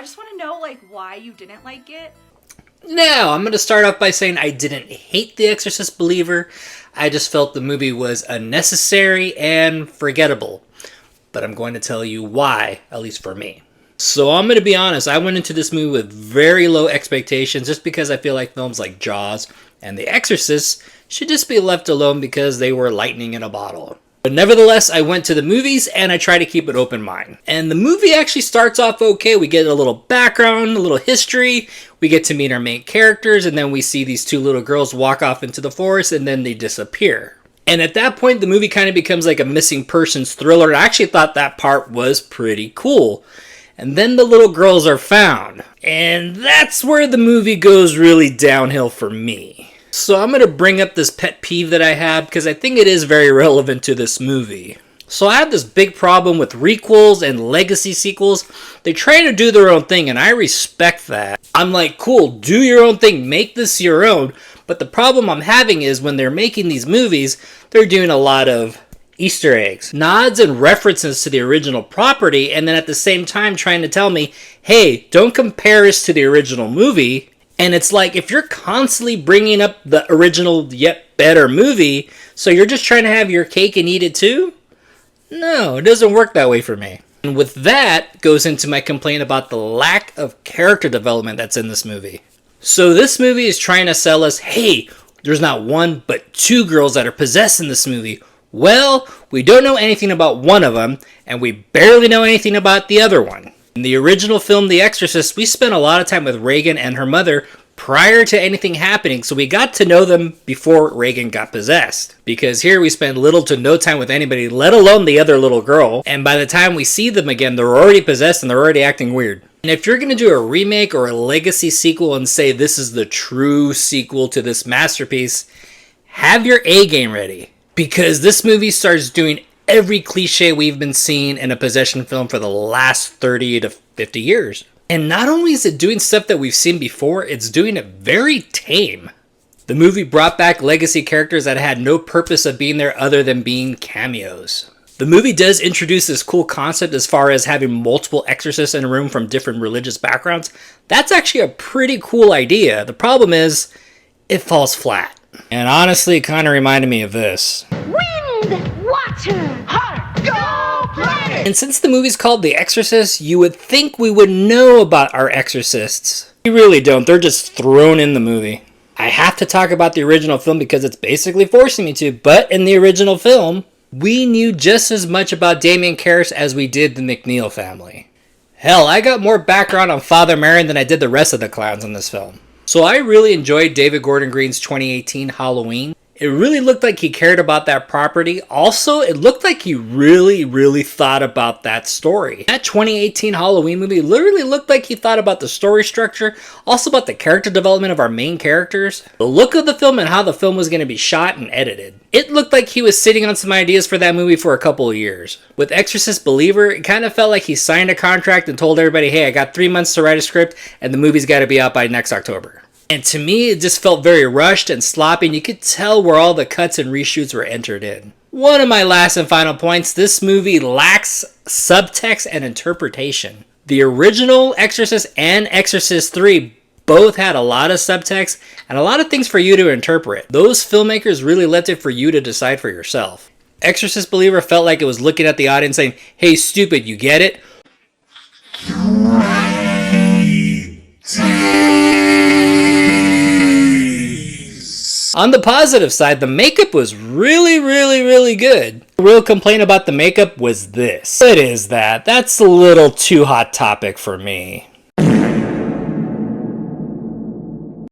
I just want to know, like, why you didn't like it. Now, I'm going to start off by saying I didn't hate The Exorcist Believer. I just felt the movie was unnecessary and forgettable. But I'm going to tell you why, at least for me. So I'm going to be honest, I went into this movie with very low expectations just because I feel like films like Jaws and The Exorcist should just be left alone because they were lightning in a bottle. But nevertheless, I went to the movies and I try to keep an open mind. And the movie actually starts off okay. We get a little background, a little history. We get to meet our main characters, and then we see these two little girls walk off into the forest and then they disappear. And at that point, the movie kind of becomes like a missing persons thriller. I actually thought that part was pretty cool. And then the little girls are found. And that's where the movie goes really downhill for me. So I'm going to bring up this pet peeve that I have because I think it is very relevant to this movie. So I have this big problem with requels and legacy sequels. They try to do their own thing and I respect that. I'm like, cool, do your own thing, make this your own. But the problem I'm having is when they're making these movies, they're doing a lot of Easter eggs, nods and references to the original property, and then at the same time trying to tell me, hey, don't compare us to the original movie. And it's like, if you're constantly bringing up the original yet better movie, so you're just trying to have your cake and eat it too? No, it doesn't work that way for me. And with that goes into my complaint about the lack of character development that's in this movie. So this movie is trying to sell us, hey, there's not one but two girls that are possessed in this movie. Well, we don't know anything about one of them, and we barely know anything about the other one. In the original film, The Exorcist, we spent a lot of time with Regan and her mother prior to anything happening, so we got to know them before Regan got possessed. Because here we spend little to no time with anybody, let alone the other little girl, and by the time we see them again, they're already possessed and they're already acting weird. And if you're going to do a remake or a legacy sequel and say this is the true sequel to this masterpiece, have your A game ready. Because this movie starts doing every cliche we've been seeing in a possession film for the last 30 to 50 years. And not only is it doing stuff that we've seen before, it's doing it very tame. The movie brought back legacy characters that had no purpose of being there other than being cameos. The movie does introduce this cool concept as far as having multiple exorcists in a room from different religious backgrounds. That's actually a pretty cool idea. The problem is, it falls flat. And honestly, it kind of reminded me of this. Wind, water, heart, go play! And since the movie's called The Exorcist, you would think we would know about our exorcists. We really don't. They're just thrown in the movie. I have to talk about the original film because it's basically forcing me to, but in the original film, we knew just as much about Damien Karras as we did the McNeil family. Hell, I got more background on Father Merrin than I did the rest of the clowns in this film. So I really enjoyed David Gordon Green's 2018 Halloween. It really looked like he cared about that property. Also, it looked like he really thought about that story. That 2018 Halloween movie literally looked like he thought about the story structure, also about the character development of our main characters, the look of the film, and how the film was going to be shot and edited. It looked like he was sitting on some ideas for that movie for a couple of years. With Exorcist Believer, it kind of felt like he signed a contract and told everybody, hey, I got 3 months to write a script, and the movie's got to be out by next October. And to me, it just felt very rushed and sloppy, and you could tell where all the cuts and reshoots were entered in. One of my last and final points, this movie lacks subtext and interpretation. The original Exorcist and Exorcist 3 both had a lot of subtext and a lot of things for you to interpret. Those filmmakers really left it for you to decide for yourself. Exorcist Believer felt like it was looking at the audience saying, hey stupid, you get it? On the positive side, the makeup was really good. The real complaint about the makeup was this. What is that? That's a little too hot topic for me.